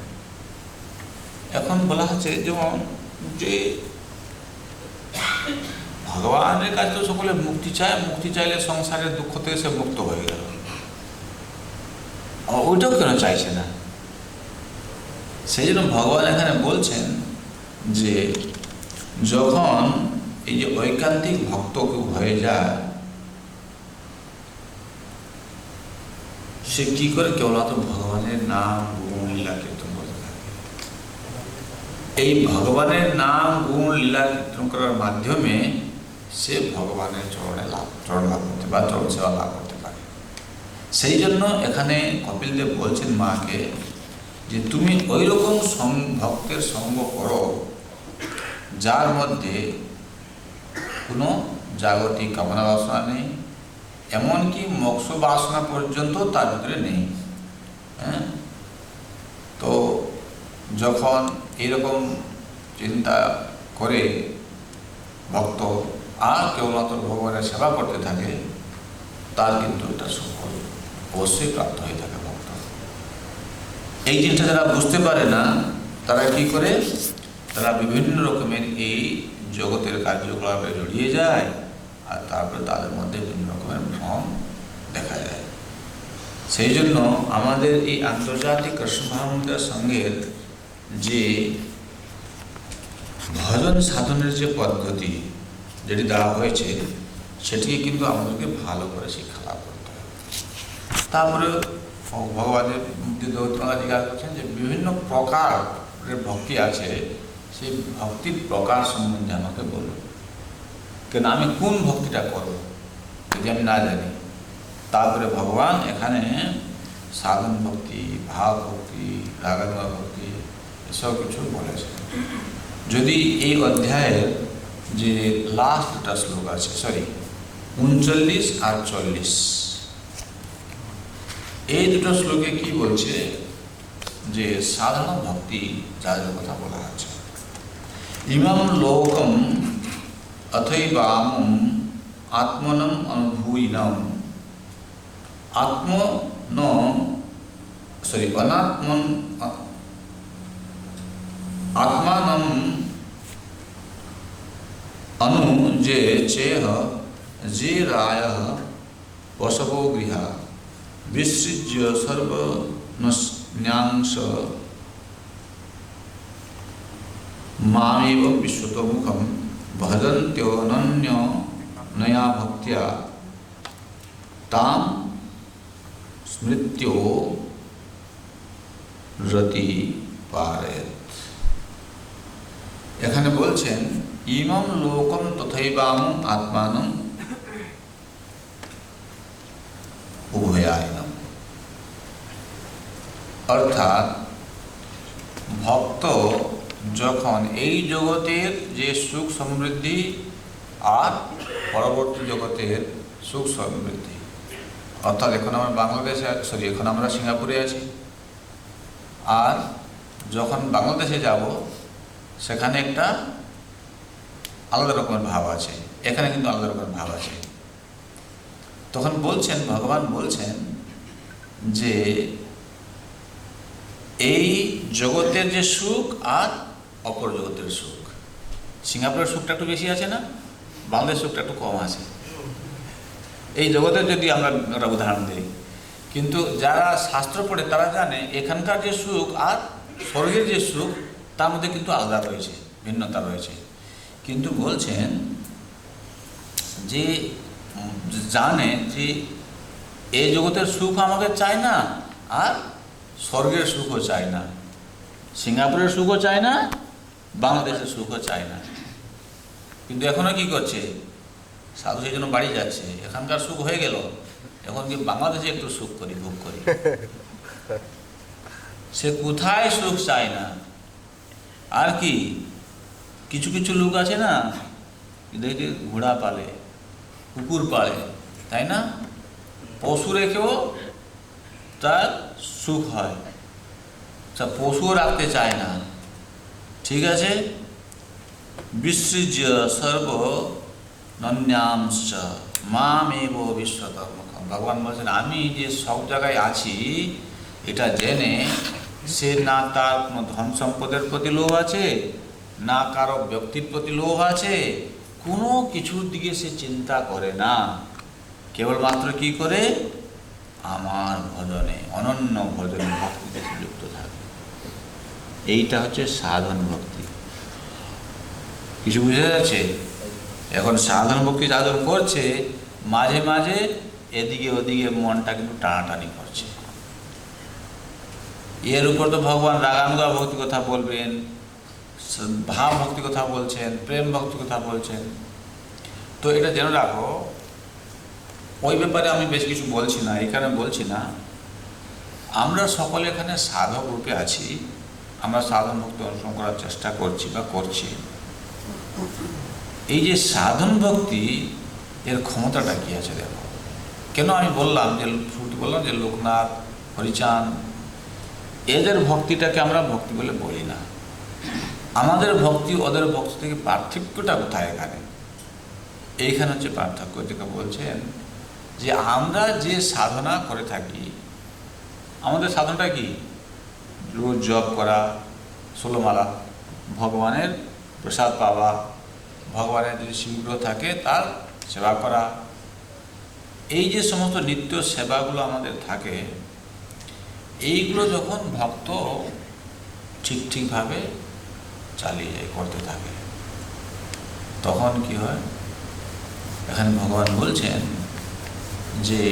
S2: এখন বলা হচ্ছে যেমন যে ভগবানের কাছে তো সকলে মুক্তি চায়, মুক্তি চাইলে সংসারের দুঃখ থেকে সে মুক্ত হয়ে গেল, ওইটাও কেন চাইছে না? সেই জন্য ভগবান এখানে বলছেন যে যখন এই যে ঐকান্তিক ভক্ত কেউ হয়ে যায়, সে কি করে? কেবলমাত্র ভগবানের নাম গুণ লীলা কীর্তন করতে থাকে। এই ভগবানের নাম গুণ লীলা কীর্তন করার মাধ্যমে সে ভগবানের চরণ লাভ করতে বা চরণ সেবা লাভ করতে পারে। সেই জন্য এখানে কপিলদেব বলছেন মাকে যে তুমি ওই রকম ভক্তের সঙ্গ করো যার মধ্যে কোনো জাগতিক কামনা বাসনা নেই, এমনকি মোক্ষ বাসনা পর্যন্ত তার ভিতরে নেই। হ্যাঁ, তো যখন এইরকম চিন্তা করে ভক্ত আর কেবলমাত্র ভগবানের সেবা করতে থাকে, তার কিন্তু এটা সুফল অবশ্যই প্রাপ্ত হয়ে থাকে ভক্ত। এই জিনিসটা যারা বুঝতে পারে না, তারা কি করে? তারা বিভিন্ন রকমের এই জগতের কার্যকলাপে জড়িয়ে যায়, আর তারপরে তাদের মধ্যে বিভিন্ন রকমের ভ্রম দেখা যায়। সেই জন্য আমাদের এই আন্তর্জাতিক কৃষ্ণ ভাবনার সঙ্গের যে ভজন সাধনের যে পদ্ধতি যেটি দেওয়া হয়েছে, সেটিকে কিন্তু আমাদেরকে ভালো করে শিক্ষা লাভ করতে হবে। তারপরে ভগবানের মুক্তিদেবতা জিজ্ঞাসা করছেন যে বিভিন্ন প্রকারের ভক্তি আছে, সেই ভক্তির প্রকার সম্বন্ধে আমাকে বলুন, কেন আমি কোন ভক্তিটা করব যদি আমি না জানি। তারপরে ভগবান এখানে সাধন ভক্তি, ভাব ভক্তি, রাগানুগ ভক্তি এসব কিছু বলেছে। যদি এই অধ্যায়ের যে লাস্ট দুটা শ্লোক আছে, 39 আর 40, এই দুটো শ্লোকে কি বলছে? যে সাধারণ ভক্তি যাদের কথা বলা আছে, ইমাম লোকম অথৈবামম আত্মনম অনুভূয়িনম আত্মানম अनु जे चेह जे राय वसवो गृह विसृज्य सर्वन्यांश মামেব বিশ্বতোমুখম ভজন্ত্যোনন্যনয়া ভক্তিয়া তাম স্মৃত্यो রতি পারেত। এখানে বলছেন ইমম লোকম তথৈবাম আত্মানম উভয়ায়নম, অর্থাৎ ভক্ত যখন এই জগতের যে সুখ সমৃদ্ধি আর পরবর্তী জগতের সুখ সমৃদ্ধি, অর্থাৎ এখন আমরা বাংলাদেশে এখন আমরা সিঙ্গাপুরে আছি, আর যখন বাংলাদেশে যাব সেখানে একটা আলাদা রকমের ভাব আছে, এখানে কিন্তু আলাদা রকমের ভাব আছে। তখন বলছেন, ভগবান বলছেন যে এই জগতের যে সুখ আর অপর জগতের সুখ, সিঙ্গাপুরের সুখটা একটু বেশি আছে না, বাংলাদেশের সুখটা একটু কম আছে। এই জগতের যদি আমরা একটা উদাহরণ দিই, কিন্তু যারা শাস্ত্র পড়ে তারা জানে এখানকার যে সুখ আর স্বর্গের যে সুখ তার মধ্যে কিন্তু আলাদা রয়েছে, ভিন্নতা রয়েছে। কিন্তু বলছেন যে জানে যে এই জগতের সুখ আমাকে চায় না, আর স্বর্গের সুখও চায় না, সিঙ্গাপুরের সুখও চায় না, বাংলাদেশের সুখও চায় না। কিন্তু এখনও কি করছে, সাধু সেই জন্য বাড়ি যাচ্ছে, এখানকার সুখ হয়ে গেল, এখন কি বাংলাদেশে একটু সুখ করি, ভোগ করি। সে কোথায় সুখ চায় না। আর কি কিছু কিছু লোক আছে না, দেখি ঘোড়া পালে, কুকুর পালে, তাই না, পশু রেখেও তার সুখ হয়, পশুও রাখতে চায় না। ঠিক আছে, বিসৃজ্য সর্ব নন্যাংশ মামেব বিশ্বতোমুখম। ভগবান বলছেন আমি যে সব জায়গায় আছি এটা জেনে সে না তার কোনো ধন সম্পদের প্রতি লোভ আছে, না কারো ব্যক্তির প্রতি লোভ আছে, কোনো কিছুর দিকে সে চিন্তা করে না, কেবলমাত্র কি করে, আমার ভজনে, অনন্য ভজনে, ভক্তিতে যুক্ত থাকে। এইটা হচ্ছে সাধন ভক্তি। কিছু বুঝে যাচ্ছে? এখন সাধন ভক্তি সাধন করছে, মাঝে মাঝে এদিকে ওদিকে মনটা কিন্তু টানাটানি করছে। এর উপর তো ভগবান রাগানুগা ভক্তি কথা বলবেন, ভাব ভক্তি কথা বলছেন, প্রেম ভক্তি কথা বলছেন। তো এটা জেনে রাখো, ওই ব্যাপারে আমি বেশ কিছু বলছি না, এখানে বলছি না। আমরা সকলে এখানে সাধক রূপে আছি, আমরা সাধন ভক্তি অনুসরণ করার চেষ্টা করছি বা করছি। এই যে সাধন ভক্তি এর ক্ষমতাটা কি আছে দেখো। কেন আমি বললাম যে শুরুতে বললাম যে লোকনাথ, হরিচাঁদ এদের ভক্তিটাকে আমরা ভক্তি বলে বলি না। আমাদের ভক্তি ওদের ভক্তি থেকে পার্থক্যটা কোথায় এখানে? এইখানে হচ্ছে পার্থক্য, যেটা বলছেন যে আমরা যে সাধনা করে থাকি, আমাদের সাধনাটা কি, রোজ জপ করা, 16 মালা, ভগবানের প্রসাদ পাওয়া, ভগবানের যদি শিবগ্রহ থাকে তার সেবা করা, এই যে সমস্ত নিত্য সেবাগুলো আমাদের থাকে, এইগুলো যখন ভক্ত ঠিকভাবে চালিয়ে যায়, করতে থাকে, তখন কি হয়, এখানে ভগবান বলছেন যে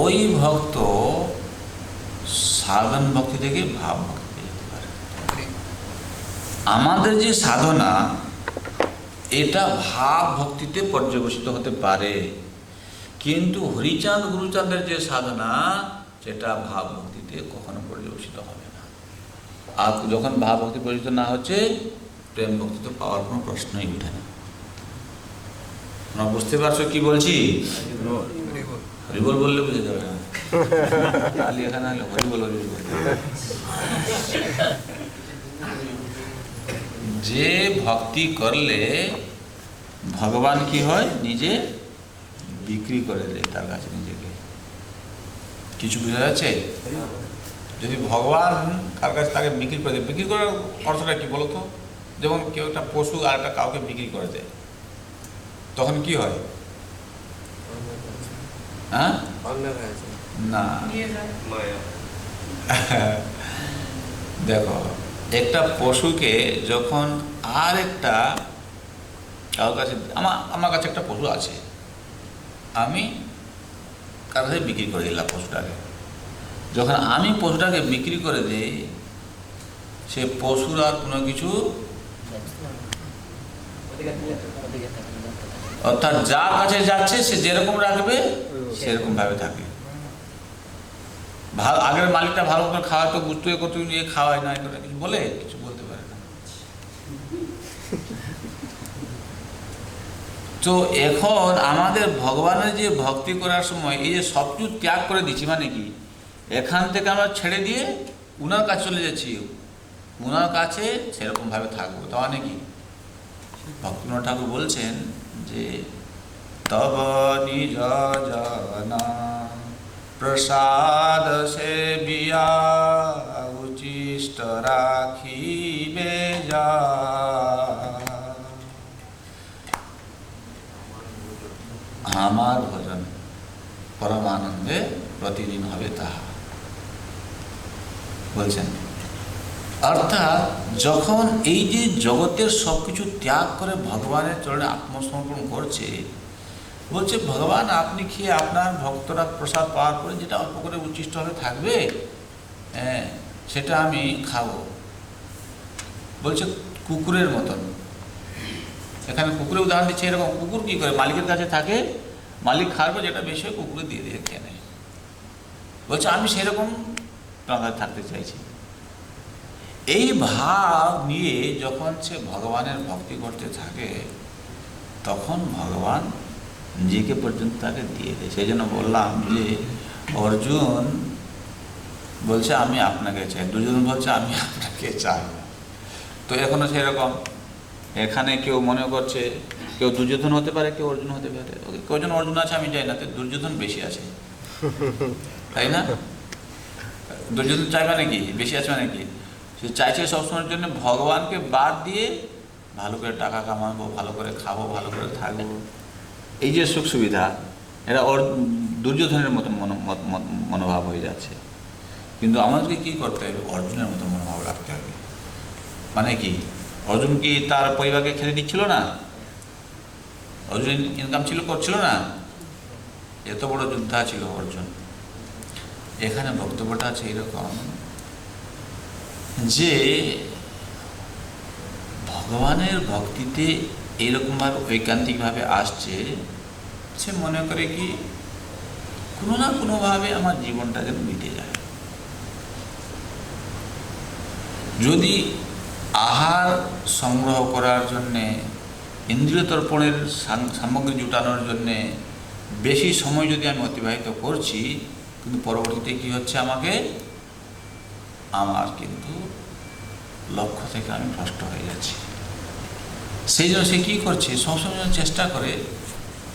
S2: ওই ভক্ত সাধন ভক্তি থেকে ভাব ভক্তি যেতে পারে। আমাদের যে সাধনা এটা ভাব ভক্তিতে পর্যবেসিত হতে পারে, কিন্তু হরিচাঁদ গুরুচাঁদের যে সাধনা সেটা ভাব ভক্তিতে কখনো পর্যবেসিত হবে না। আর যখন ভাব ভক্তি পরিচিত না হচ্ছে, প্রেম ভক্তি তো পাওয়ার কোনো প্রশ্নই উঠে না। তোমরা বুঝতে পারছো কি বলছি? হরিবল বললে বুঝে যাবে না, খালি এখানে হলে হরিবল হরিবল। যে ভক্তি করলে ভগবান কি হয়, নিজে বিক্রি করে দেয় তার কাছে নিজেকে। কিছু বোঝা যাচ্ছে? যদি ভগবান কার কাছে তাকে বিক্রি করে দেয়, বিক্রি করার অর্থটা কি বলতো? যেমন কেউ একটা পশু আর একটা কাউকে বিক্রি করে দেয়, তখন কি হয়? হ্যাঁ না, দেখো একটা পশুকে যখন আর একটা কারোর কাছে, আমার কাছে একটা পশু আছে, আমি কার কাছে বিক্রি করে দিলাম পশুটাকে। যখন আমি পশুটাকে বিক্রি করে দিই, সে পশুর আর কোনো কিছু, অর্থাৎ যার কাছে যাচ্ছে সে যেরকম রাখবে সেরকম ভাবে থাকে। আগের মালিকটা ভালো করে খাওয়াতো, গুরুত্ব করতে নিয়ে খাওয়ায় না, এটা কিছু বলে, কিছু বলতে পারে না। তো এখন আমাদের ভগবানের যে ভক্তি করার সময় এই যে সব কিছু ত্যাগ করে দিচ্ছি, মানে কি এখান থেকে আমরা ছেড়ে দিয়ে উনার কাছে চলে যাচ্ছি, উনার কাছে সেরকম ভাবে থাকবো। তা মানে কি ভক্তিনাথ ঠাকুর বলছেন যে তব নিজ জানা প্রসাদ সে বিয়া উচিষ্ট রাখিবে যা, আমার ভজন পরমানন্দে প্রতিদিন হবে তাহা বলছেন। অর্থাৎ যখন এই যে জগতের সব কিছু ত্যাগ করে ভগবানের চরণে আত্মসমর্পণ করছে, বলছে ভগবান আপনি খেয়ে আপনার ভক্তরা প্রসাদ পাওয়ার পরে যেটা অল্প করে উচ্ছিষ্ট হবে থাকবে, হ্যাঁ সেটা আমি খাবো। বলছে কুকুরের মতন, এখানে কুকুরের উদাহরণ দিচ্ছে। এরকম কুকুর কি করে, মালিকের কাছে থাকে, মালিক খাবে যেটা বেশি হয় কুকুরে দিয়ে দিয়ে খেয়ে নেয়। বলছে আমি সেরকম থাকতে চাইছি। এই ভাব নিয়ে যখন সে ভগবানের ভক্তি করতে থাকে, তখন ভগবান নিজেকে পর্যন্ত তাকে দিয়ে দেয়। সেই জন্য বললাম যে অর্জুন বলছে আমি আপনাকে চাই, দুর্যোধন বলছে আমি আপনাকে চাই। তো এখনো সেরকম এখানে কেউ মনে করছে কেউ দুর্যোধন হতে পারে, কেউ অর্জুন হতে পারে। কজন অর্জুন আছে আমি জানি না, তো দুর্যোধন বেশি আছে, তাই না? দুর্যোধন চাইবে নাকি বেশি আছে নাকি? সে চাইছে সবসময়ের জন্য ভগবানকে বাদ দিয়ে ভালো করে টাকা কামাবো, ভালো করে খাবো, ভালো করে থাকবো, এই যে সুখ সুবিধা, এরা দুর্যোধনের মতন মনোভাব হয়ে যাচ্ছে। কিন্তু আমাদেরকে কি করতে হবে? অর্জুনের মতো মনোভাব রাখতে হবে। মানে কি, অর্জুন কি তার পরিবারকে খেতে দিচ্ছিল না? অর্জুন ইনকাম করছিল না? এত বড় যোদ্ধা ছিল অর্জুন। এখানে বক্তব্যটা আছে এরকম যে ভগবানের ভক্তিতে এইরকমভাবে ঐকান্তিকভাবে আসছে, সে মনে করে কি কোনো না কোনোভাবে আমার জীবনটা যেন মিটে যায়। যদি আহার সংগ্রহ করার জন্যে, ইন্দ্রিয় তর্পণের সামগ্রী জুটানোর জন্যে বেশি সময় যদি আমি অতিবাহিত করছি, কিন্তু পরবর্তীতে কি হচ্ছে, আমার কিন্তু লক্ষ্য থেকে আমি ভ্রষ্ট হয়ে যাচ্ছি। সেই জন্য সে কী করছে, সবসময় চেষ্টা করে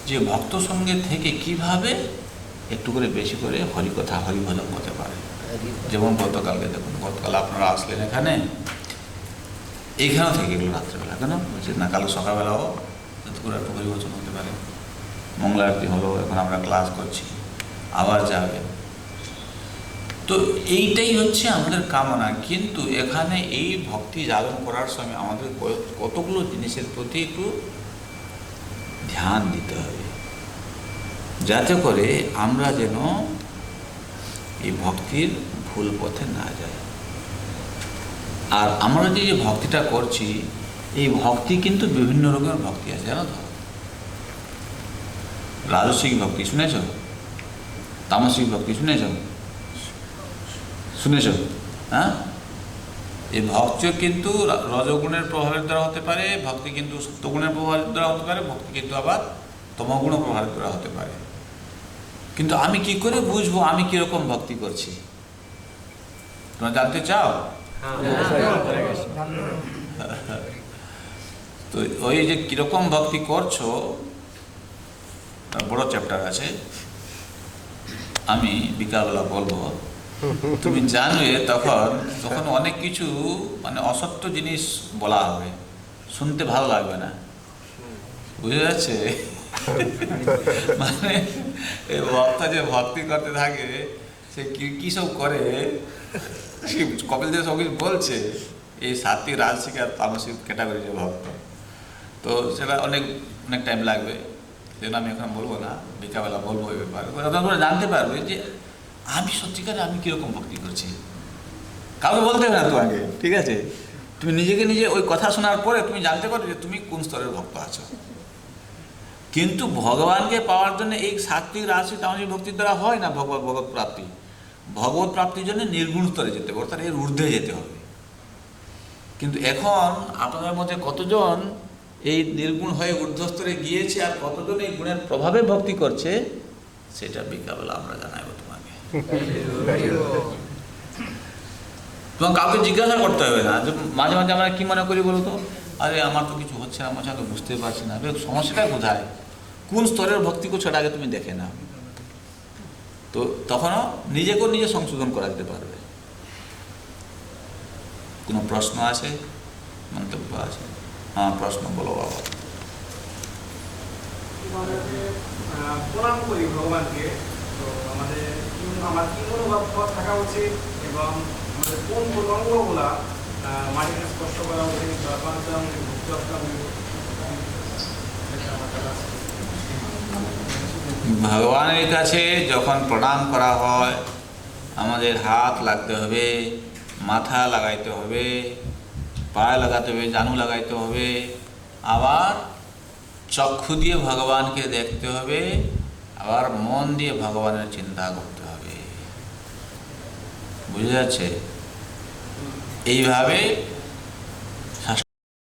S2: যে ভক্ত সঙ্গে থেকে কিভাবে একটু করে বেশি করে হরিকথা হরিভজন হতে পারে। যেমন গতকালকে দেখুন, গতকাল আপনারা আসলেন এইখানেও থেকে গেল রাত্রেবেলা, কেন বলছে না কাল সকালবেলাও যাতে করে একটু হরিভজন হতে পারে। মঙ্গলা আরতি হলো, এখন আমরা ক্লাস করছি, আবার যাবে। তো এইটাই হচ্ছে আমাদের কামনা। কিন্তু এখানে এই ভক্তি জাগরণ করার সময় আমাদের কতগুলো জিনিসের প্রতি একটু ধ্যান দিতে হবে, যাতে করে আমরা যেন এই ভক্তির ভুল পথে না যাই। আর আমরা যে ভক্তিটা করছি, এই ভক্তি কিন্তু বিভিন্ন রকমের ভক্তি আছে, জানো তো? রাজসিক ভক্তি শুনেছ, তামসিক ভক্তি শুনেছ, হ্যাঁ? এই ভক্তি কিন্তু রজগুণের প্রভাবের দ্বারা হতে পারে, ভক্তি কিন্তু সত্যগুণের প্রভাবের দ্বারা হতে পারে, ভক্তি কিন্তু আবার তমগুণ প্রভাবের দ্বারা হতে পারে। কিন্তু আমি কি করে বুঝবো আমি কিরকম ভক্তি করছি? তোমরা জানতে চাও? তো ওই যে কিরকম ভক্তি করছো, বড় চ্যাপ্টার আছে, আমি বিকালবেলা বলবো। তুমি জানবে তখন অনেক কিছু মানে অসত্য জিনিস বলা হবে, শুনতে ভালো লাগবে না, বুঝে যাচ্ছে? মানে এই ভক্তা যে ভক্তি করতে থাকে, সে কি সব করে, কপিল দেব সব কিছু বলছে, এই সাত্বিক রাজসিক আর তামসিক ক্যাটাগরির ভক্ত। তো সেটা অনেক অনেক টাইম লাগবে, সেজন্য আমি এখন বলবো না, বিকালবেলা বলবো এই ব্যাপারে। তোমরা জানতে পারবে যে আমি সত্যিকারে আমি কীরকম ভক্তি করছি। কাউকে বলতে হবে না তো আগে, ঠিক আছে? তুমি নিজেকে নিজে ওই কথা শোনার পরে তুমি জানতে পারবে যে তুমি কোন স্তরের ভক্ত আছো। কিন্তু ভগবানকে পাওয়ার জন্য এই সাত্বিক রাজসিক তামসিক ভক্তির দ্বারা হয় না ভগবত প্রাপ্তি। ভগবত প্রাপ্তির জন্য নির্গুণ স্তরে যেতে হবে, অর্থাৎ এর ঊর্ধ্বে যেতে হবে। কিন্তু এখন আপনাদের মধ্যে কতজন এই নির্গুণ হয়ে ঊর্ধ্বস্তরে গিয়েছে আর কতজন এই গুণের প্রভাবে ভক্তি করছে, সেটা বিকালবেলা আমরা জানাবো তোমাকে। তোমার কাউকে জিজ্ঞাসা করতে হবে না। যে মাঝে মাঝে আমরা কি মনে করি বলো তো, আরে আমার তো কিছু হচ্ছে না, আমার তো বুঝতে পারছি না। সমস্যাটা কোথায়, কোন স্তরের ভক্তি করছো সেটা আগে তুমি দেখে নাও। তো তখনও নিজেকেও নিজে সংশোধন করা যেতে পারবে। কোনো প্রশ্ন আছে, মন্তব্য আছে? হ্যাঁ, প্রশ্ন বলো বাবা।
S4: প্রণাম করি ভগবানকে, তো আমার কি মনোভাব থাকা উচিত এবং আমাদের কোন কোন অঙ্গগুলা মাটিকে স্পর্শ করা উচিত বা পাঞ্চাঙ্গিক ভক্তি
S2: ভগবানের কাছে যখন প্রণাম করা হয় আমাদের হাত লাগতে হবে, মাথা লাগাইতে হবে, পায়ে লাগাতে হবে, জানু লাগাইতে হবে, আবার চক্ষু দিয়ে ভগবানকে দেখতে হবে, আবার মন দিয়ে ভগবানের চিন্তা করতে হবে। বুঝে যাচ্ছে? এইভাবে